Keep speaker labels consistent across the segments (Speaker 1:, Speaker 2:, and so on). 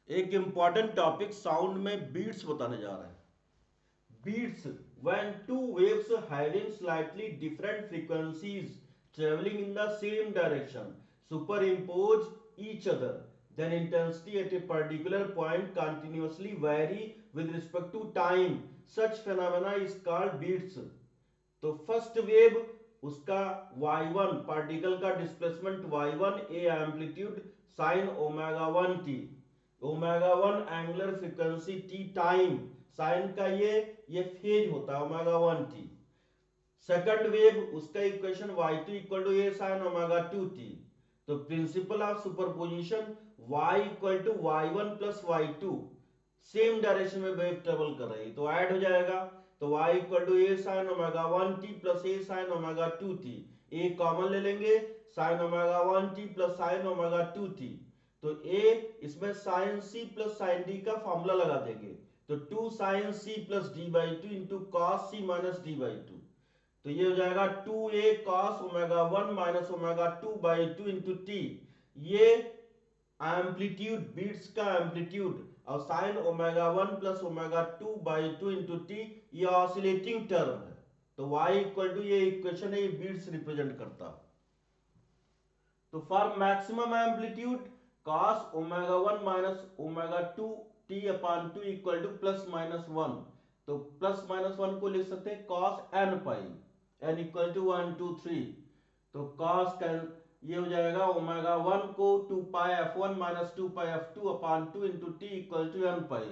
Speaker 1: एक important topic sound में beats बताने जा रहे हैं। Beats when two waves having slightly different frequencies traveling in the same direction superimpose each other, then intensity at a particular point continuously vary with respect to time. Such phenomena is called beats. तो first wave उसका y1 particle का displacement y1 A amplitude sine omega 1 t, omega 1 angular frequency t time, sine का ये phase होता है omega 1 t. Second wave उसका equation y2 equal to A sine omega 2 T. तो principle of superposition y equal to y1 plus y2 same direction में wave travel कर रही है तो ऐड हो जाएगा। तो y equal to A sine omega 1 T plus A sine omega 2 T, A common ले लेंगे, sine omega 1 T plus sine omega 2 T. तो ए इसमें sine C plus sine D का फॉर्मूला लगा देंगे, तो 2 sine C plus D by two into cos C minus D by two. तो ये हो जाएगा 2a cos omega 1 minus omega 2 by 2 into T. ये एम्पलीट्यूड बीट्स का एम्पलीट्यूड, और sign omega 1 plus omega 2 by 2 into T ये oscillating term है। तो y इक्वल टू ये इक्वेशन है, ये बीट्स रिप्रेजेंट करता। तो for maximum amplitude cos omega 1 minus omega 2 t upon 2 equal two plus minus 1। तो प्लस माइनस 1 को लिख सकते हैं cos n pi, n equal to 1 2 3। तो cos कैन ये हो जाएगा ओमेगा 1 को 2 pi f1 minus 2 pi f2 upon 2 into T equal to n pi.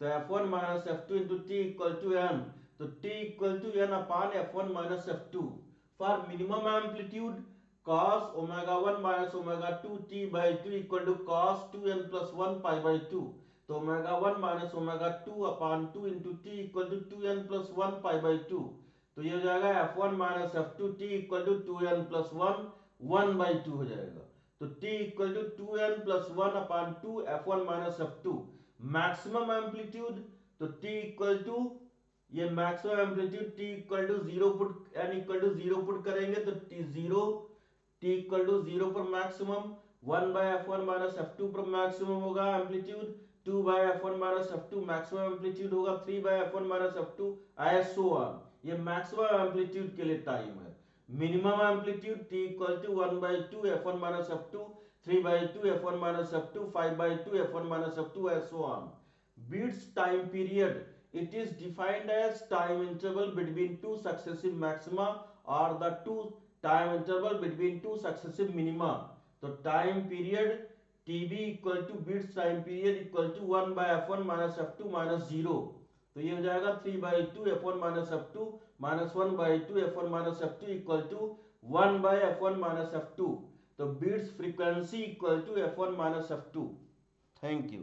Speaker 1: तो f1 minus f2 into T equal to n। तो t equal to n upon f1 minus f2। For minimum amplitude cos omega 1 minus omega 2 t by 2 equal to cos 2n plus 1 pi by 2। तो omega 1 minus omega 2 upon 2 into T equal to 2n plus 1 pi by 2। तो ये हो जाएगा f1 minus f2 t equal to 2n plus 1 1 by 2 हो जाएगा। तो t equal to 2n plus 1 upon 2 f1 minus f2। Maximum amplitude तो t equal to ये maximum amplitude t equal to 0 put n equal to 0 put करेंगे तो t equal to 0 पर maximum 1 by f1 minus f2 पर maximum होगा amplitude, 2 by f1 minus f2 maximum amplitude होगा, 3 by f1 minus f2 as so on. ये maximum amplitude के लिए time है। Minimum amplitude t equal to 1 by 2 f1 minus f2, 3 by 2 f1 minus f2, 5 by 2 f1 minus f2 as so on. Beats time period, it is defined as time interval between two successive maxima or the two time interval between two successive minima। तो time period tb equal to beats time period equal to 1 by f1 minus f2 minus 0। तो ये हो जाएगा 3 by 2 f1 minus f2 minus 1 by 2 f1 minus f2 equal to 1 by f1 minus f2। तो beats frequency equal to f1 minus f2। Thank you.